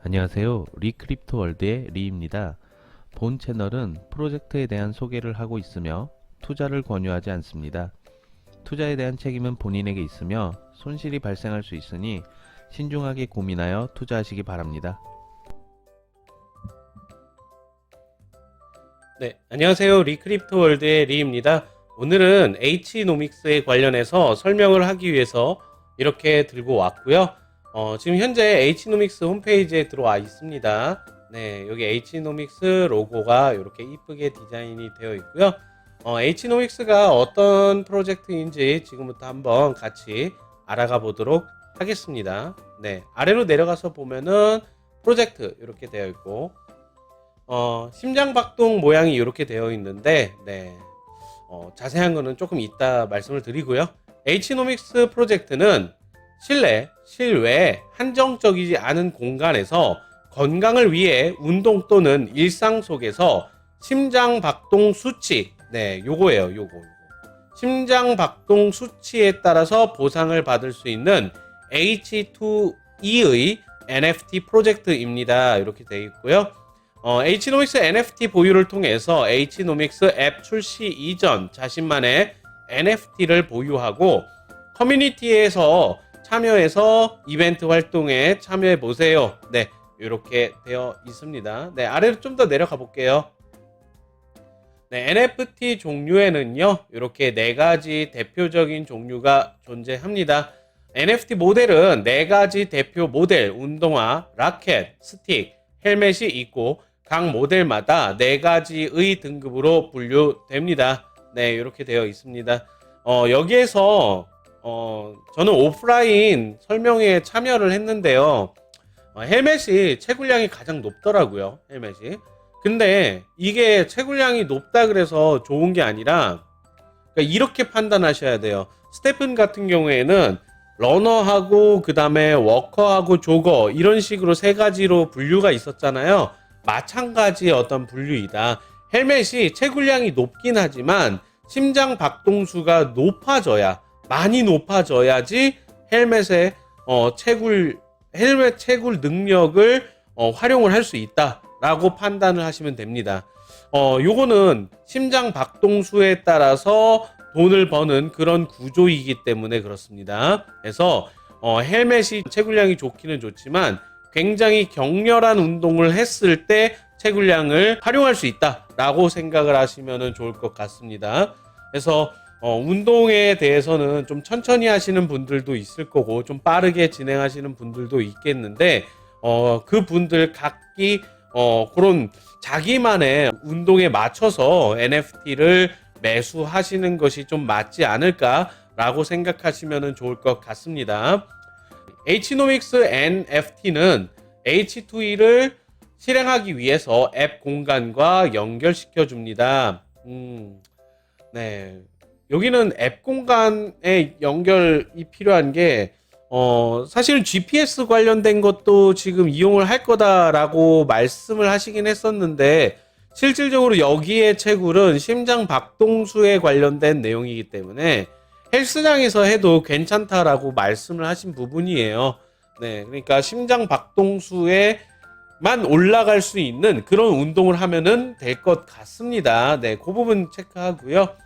안녕하세요. 리크립토 월드의 리입니다. 본 채널은 프로젝트에 대한 소개를 하고 있으며 투자를 권유하지 않습니다. 투자에 대한 책임은 본인에게 있으며 손실이 발생할 수 있으니 신중하게 고민하여 투자하시기 바랍니다. 네, 안녕하세요. 리크립토 월드의 리입니다. 오늘은 H노믹스에 관련해서 설명을 하기 위해서 이렇게 들고 왔고요. 지금 현재 H노믹스 홈페이지에 들어와 있습니다. 네, 여기 H노믹스 로고가 이렇게 이쁘게 디자인이 되어 있고요. H노믹스가 어떤 프로젝트인지 지금부터 한번 같이 알아가 보도록 하겠습니다. 네, 아래로 내려가서 보면은 프로젝트 이렇게 되어 있고 심장박동 모양이 이렇게 되어 있는데, 네, 자세한 거는 조금 이따 말씀을 드리고요. H노믹스 프로젝트는 실외 한정적이지 않은 공간에서 건강을 위해 운동 또는 일상 속에서 심장박동 수치, 네, 요거예요, 요거. 심장박동 수치에 따라서 보상을 받을 수 있는 H2E의 NFT 프로젝트입니다. 이렇게 되어 있고요. H노믹스 NFT 보유를 통해서 H노믹스 앱 출시 이전 자신만의 NFT를 보유하고 커뮤니티에서 참여해서 이벤트 활동에 참여해 보세요. 네, 이렇게 되어 있습니다. 네, 아래로 좀 더 내려가 볼게요. 네, NFT 종류에는요, 이렇게 4가지 대표적인 종류가 존재합니다. NFT 모델은 4가지 대표 모델, 운동화, 라켓, 스틱, 헬멧이 있고 각 모델마다 4가지의 등급으로 분류됩니다. 네, 이렇게 되어 있습니다. 여기에서 저는 오프라인 설명회에 참여를 했는데요. 헬멧이 채굴량이 가장 높더라고요. 헬멧이. 근데 이게 채굴량이 높다 그래서 좋은 게 아니라, 그러니까 이렇게 판단하셔야 돼요. 스테픈 같은 경우에는 러너하고 그 다음에 워커하고 조거 이런 식으로 3가지로 분류가 있었잖아요. 마찬가지의 어떤 분류이다. 헬멧이 채굴량이 높긴 하지만 심장 박동수가 많이 높아져야지 헬멧의 헬멧 채굴 능력을 활용을 할 수 있다라고 판단을 하시면 됩니다. 요거는 심장 박동수에 따라서 돈을 버는 그런 구조이기 때문에 그렇습니다. 그래서 헬멧이 채굴량이 좋기는 좋지만 굉장히 격렬한 운동을 했을 때 채굴량을 활용할 수 있다라고 생각을 하시면 좋을 것 같습니다. 그래서 운동에 대해서는 좀 천천히 하시는 분들도 있을 거고 좀 빠르게 진행하시는 분들도 있겠는데 그 분들 각기 그런 자기만의 운동에 맞춰서 NFT를 매수하시는 것이 좀 맞지 않을까라고 생각하시면 좋을 것 같습니다. H노믹스 NFT는 H2E를 실행하기 위해서 앱 공간과 연결시켜 줍니다. 네. 여기는 앱 공간에 연결이 필요한 게 사실은 GPS 관련된 것도 지금 이용을 할 거다라고 말씀을 하시긴 했었는데 실질적으로 여기에 채굴은 심장 박동수에 관련된 내용이기 때문에 헬스장에서 해도 괜찮다라고 말씀을 하신 부분이에요. 네, 그러니까 심장 박동수에만 올라갈 수 있는 그런 운동을 하면은 될 것 같습니다. 네, 그 부분 체크하고요.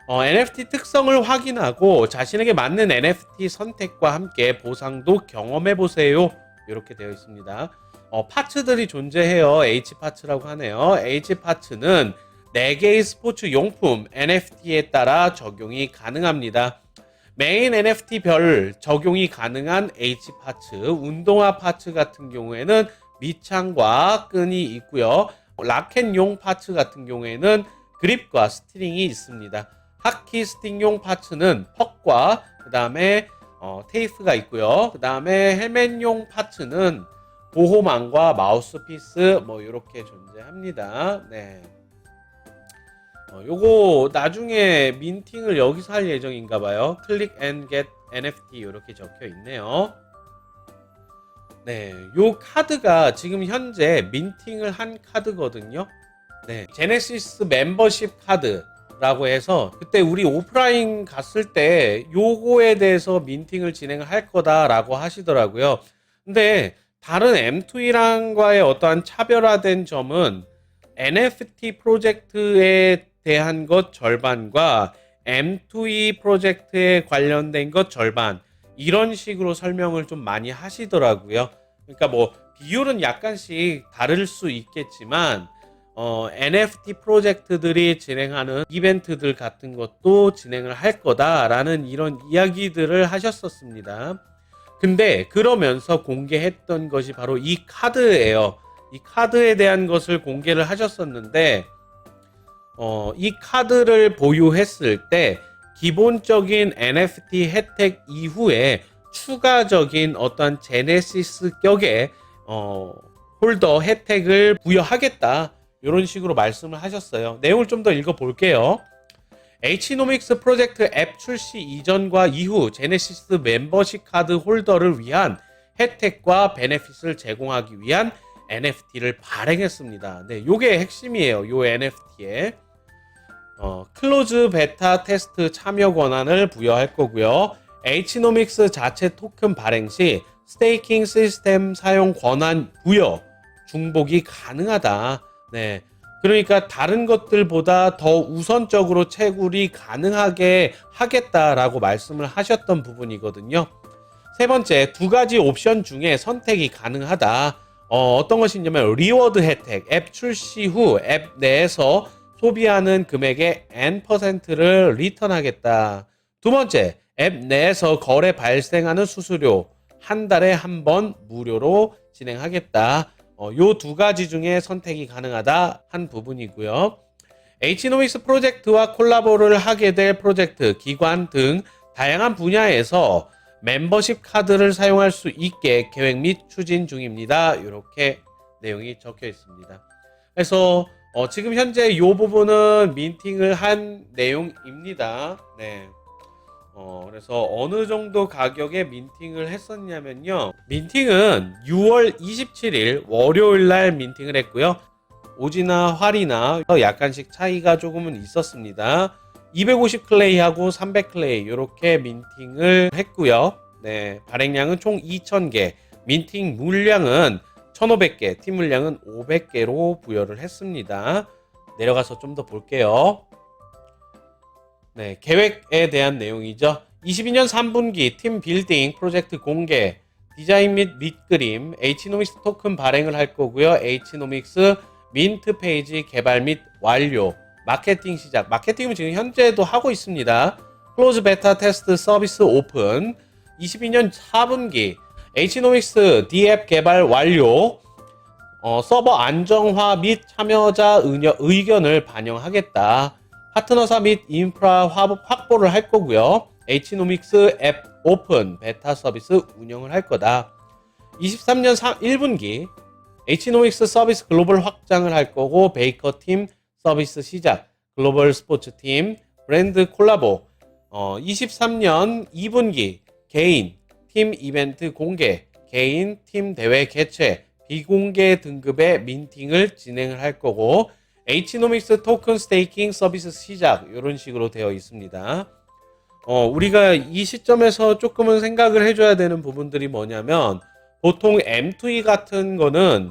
NFT 특성을 확인하고 자신에게 맞는 NFT 선택과 함께 보상도 경험해보세요. 이렇게 되어 있습니다. 파츠들이 존재해요. H파츠라고 하네요. H파츠는 4개의 스포츠 용품 NFT에 따라 적용이 가능합니다. 메인 NFT별 적용이 가능한 H파츠, 운동화 파츠 같은 경우에는 밑창과 끈이 있고요. 라켓용 파츠 같은 경우에는 그립과 스트링이 있습니다. 하키 스틱용 파츠는 퍽과 그 다음에 테이프가 있고요. 그 다음에 헬멧용 파츠는 보호망과 마우스피스 뭐 이렇게 존재합니다. 네. 요거 나중에 민팅을 여기서 할 예정인가 봐요. 클릭 앤 겟 NFT 이렇게 적혀 있네요. 네, 요 카드가 지금 현재 민팅을 한 카드거든요. 네, 제네시스 멤버십 카드라고 해서 그때 우리 오프라인 갔을 때 요거에 대해서 민팅을 진행을 할 거다라고 하시더라고요. 근데 다른 M2E랑과의 어떠한 차별화된 점은 NFT 프로젝트에 대한 것 절반과 M2E 프로젝트에 관련된 것 절반, 이런 식으로 설명을 좀 많이 하시더라고요. 그러니까 뭐 비율은 약간씩 다를 수 있겠지만 NFT 프로젝트들이 진행하는 이벤트들 같은 것도 진행을 할 거다라는 이런 이야기들을 하셨었습니다. 근데 그러면서 공개했던 것이 바로 이 카드예요. 이 카드에 대한 것을 공개를 하셨었는데 이 카드를 보유했을 때 기본적인 NFT 혜택 이후에 추가적인 어떤 제네시스 격의 홀더 혜택을 부여하겠다, 이런 식으로 말씀을 하셨어요. 내용을 좀 더 읽어볼게요. Hnomics 프로젝트 앱 출시 이전과 이후 제네시스 멤버십 카드 홀더를 위한 혜택과 베네핏을 제공하기 위한 NFT를 발행했습니다. 네, 요게 핵심이에요. 요 NFT에 클로즈 베타 테스트 참여 권한을 부여할 거고요. Hnomics 자체 토큰 발행 시 스테이킹 시스템 사용 권한 부여, 중복이 가능하다. 네. 그러니까 다른 것들보다 더 우선적으로 채굴이 가능하게 하겠다라고 말씀을 하셨던 부분이거든요. 세 번째, 두 가지 옵션 중에 선택이 가능하다. 어떤 것이 있냐면 리워드 혜택, 앱 출시 후 앱 내에서 소비하는 금액의 N%를 리턴하겠다. 두 번째, 앱 내에서 거래 발생하는 수수료 한 달에 한 번 무료로 진행하겠다. 요 두 가지 중에 선택이 가능하다 한 부분이고요. Hnomics 프로젝트와 콜라보를 하게 될 프로젝트, 기관 등 다양한 분야에서 멤버십 카드를 사용할 수 있게 계획 및 추진 중입니다. 이렇게 내용이 적혀 있습니다. 그래서 지금 현재 이 부분은 민팅을 한 내용입니다. 네. 그래서 어느 정도 가격에 민팅을 했었냐면요. 민팅은 6월 27일 월요일 날 민팅을 했고요. 오지나 활이나 약간씩 차이가 조금은 있었습니다. 250 클레이하고 300 클레이 이렇게 민팅을 했고요. 네, 발행량은 총 2,000개, 민팅 물량은 1,500개, 팀 물량은 500개로 부여를 했습니다. 내려가서 좀 더 볼게요. 네, 계획에 대한 내용이죠. 22년 3분기 팀 빌딩 프로젝트 공개, 디자인 및 밑그림, Hnomics 토큰 발행을 할 거고요. Hnomics 민트 페이지 개발 및 완료, 마케팅 시작. 마케팅은 지금 현재도 하고 있습니다. 클로즈 베타 테스트 서비스 오픈. 22년 4분기 Hnomics D앱 개발 완료. 서버 안정화 및 참여자 의견을 반영하겠다. 파트너사 및 인프라 확보를 할 거고요. Hnomics 앱 오픈 베타 서비스 운영을 할 거다. 23년 1분기 Hnomics 서비스 글로벌 확장을 할 거고, 베이커 팀 서비스 시작, 글로벌 스포츠 팀 브랜드 콜라보. 23년 2분기 개인 팀 이벤트 공개, 개인 팀 대회 개최, 비공개 등급의 민팅을 진행을 할 거고, Hnomics 토큰 스테이킹 서비스 시작, 이런 식으로 되어 있습니다. 우리가 이 시점에서 조금은 생각을 해줘야 되는 부분들이 뭐냐면, 보통 M2E 같은 거는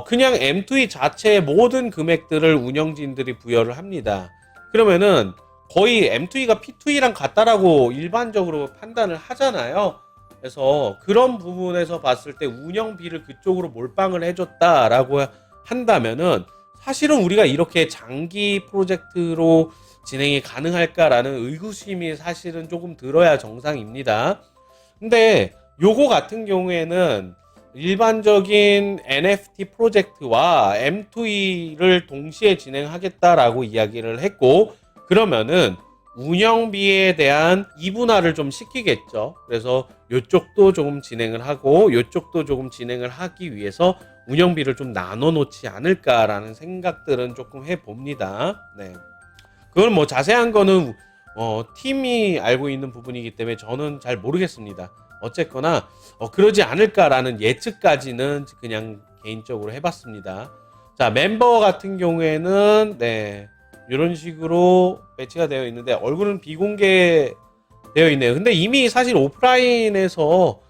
그냥 M2E 자체의 모든 금액들을 운영진들이 부여를 합니다. 그러면은 거의 M2E가 P2E랑 같다라고 일반적으로 판단을 하잖아요. 그래서 그런 부분에서 봤을 때 운영비를 그쪽으로 몰빵을 해줬다라고 한다면은, 사실은 우리가 이렇게 장기 프로젝트로 진행이 가능할까라는 의구심이 사실은 조금 들어야 정상입니다. 근데 요거 같은 경우에는 일반적인 NFT 프로젝트와 M2E를 동시에 진행하겠다라고 이야기를 했고, 그러면은 운영비에 대한 이분화를 좀 시키겠죠. 그래서 요쪽도 조금 진행을 하고 요쪽도 조금 진행을 하기 위해서 운영비를 좀 나눠 놓지 않을까라는 생각들은 조금 해봅니다. 네. 그건 뭐 자세한 거는 팀이 알고 있는 부분이기 때문에 저는 잘 모르겠습니다. 어쨌거나 그러지 않을까라는 예측까지는 그냥 개인적으로 해봤습니다. 자, 멤버 같은 경우에는 네, 이런 식으로 배치가 되어 있는데 얼굴은 비공개 되어 있네요. 근데 이미 사실 오프라인에서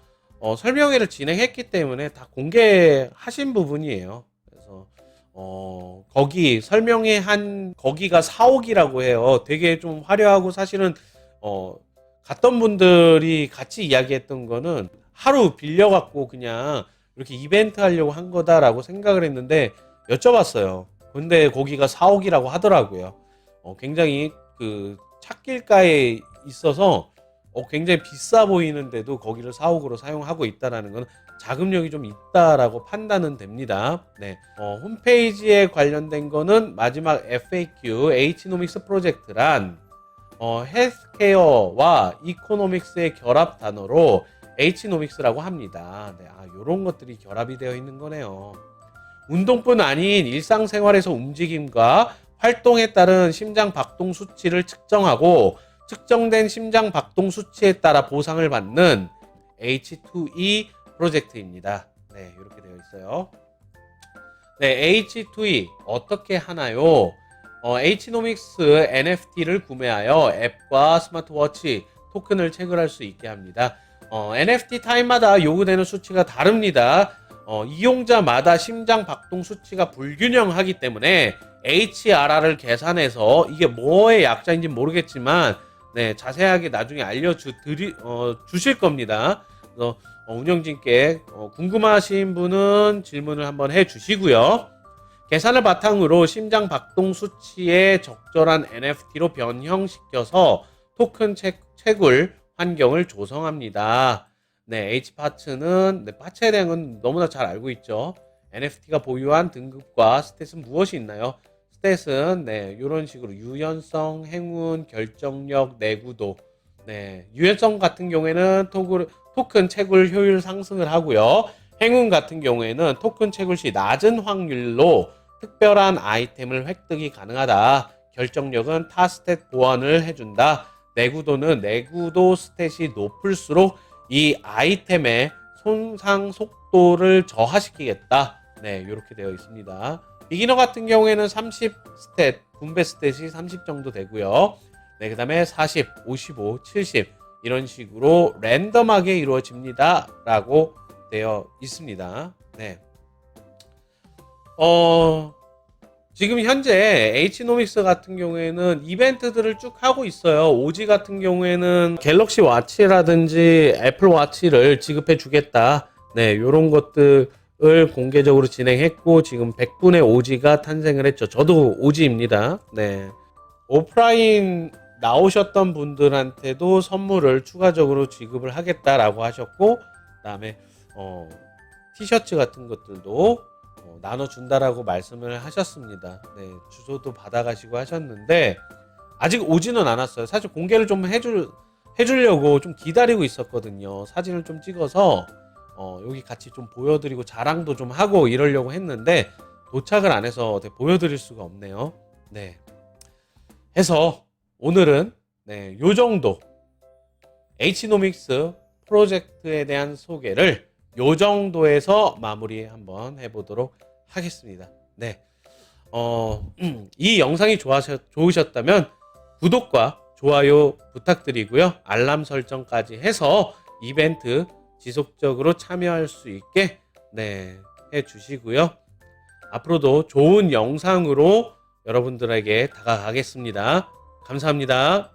설명회를 진행했기 때문에 다 공개하신 부분이에요. 그래서 거기 설명회 한 거기가 사옥이라고 해요. 되게 좀 화려하고 사실은 갔던 분들이 같이 이야기했던 거는 하루 빌려갖고 그냥 이렇게 이벤트 하려고 한 거다라고 생각을 했는데 여쭤봤어요. 근데 거기가 사옥이라고 하더라고요. 굉장히 그 찾길가에 있어서 굉장히 비싸 보이는데도 거기를 사옥으로 사용하고 있다라는 건 자금력이 좀 있다라고 판단은 됩니다. 네, 홈페이지에 관련된 거는 마지막 FAQ Hnomics 프로젝트란 헬스케어와 이코노믹스의 결합 단어로 Hnomics라고 합니다. 네, 요런 것들이 결합이 되어 있는 거네요. 운동뿐 아닌 일상생활에서 움직임과 활동에 따른 심장 박동 수치를 측정하고 측정된 심장 박동 수치에 따라 보상을 받는 H2E 프로젝트입니다. 네, 이렇게 되어 있어요. 네, H2E 어떻게 하나요? Hnomics NFT를 구매하여 앱과 스마트워치, 토큰을 체결할 수 있게 합니다. NFT 타임마다 요구되는 수치가 다릅니다. 이용자마다 심장 박동 수치가 불균형하기 때문에 HRR을 계산해서 이게 뭐의 약자인지 모르겠지만 네, 자세하게 나중에 주실 겁니다. 그래서 운영진께 궁금하신 분은 질문을 한번 해주시고요. 계산을 바탕으로 심장 박동 수치에 적절한 NFT로 변형시켜서 토큰 채굴 환경을 조성합니다. 네, H파츠는 파츠에 대한 건 너무나 잘 알고 있죠. NFT가 보유한 등급과 스탯은 무엇이 있나요? 스탯은 네, 이런 식으로 유연성, 행운, 결정력, 내구도. 네, 유연성 같은 경우에는 토큰 채굴 효율 상승을 하고요. 행운 같은 경우에는 토큰 채굴 시 낮은 확률로 특별한 아이템을 획득이 가능하다. 결정력은 타 스탯 보완을 해준다. 내구도는 내구도 스탯이 높을수록 이 아이템의 손상 속도를 저하시키겠다. 네, 이렇게 되어 있습니다. 비기너 같은 경우에는 30 스탯, 분배 스탯이 30 정도 되고요. 네, 그 다음에 40, 55, 70 이런 식으로 랜덤하게 이루어집니다. 라고 되어 있습니다. 네. 지금 현재 Hnomics 같은 경우에는 이벤트들을 쭉 하고 있어요. 오지 같은 경우에는 갤럭시 와치라든지 애플 와치를 지급해 주겠다. 네, 요런 것들을 공개적으로 진행했고 지금 100분의 오지가 탄생을 했죠. 저도 오지입니다. 네. 오프라인 나오셨던 분들한테도 선물을 추가적으로 지급을 하겠다라고 하셨고 그다음에 티셔츠 같은 것들도 나눠준다라고 말씀을 하셨습니다. 네, 주소도 받아가시고 하셨는데 아직 오지는 않았어요. 사실 공개를 좀 해주려고 좀 기다리고 있었거든요. 사진을 좀 찍어서 여기 같이 좀 보여드리고 자랑도 좀 하고 이러려고 했는데 도착을 안 해서 보여드릴 수가 없네요. 네, 해서 오늘은 네, 요 정도 Hnomics 프로젝트에 대한 소개를 요 정도에서 마무리 한번 해보도록 하겠습니다. 네. 이 영상이 좋으셨다면 구독과 좋아요 부탁드리고요. 알람 설정까지 해서 이벤트 지속적으로 참여할 수 있게 네, 해주시고요. 앞으로도 좋은 영상으로 여러분들에게 다가가겠습니다. 감사합니다.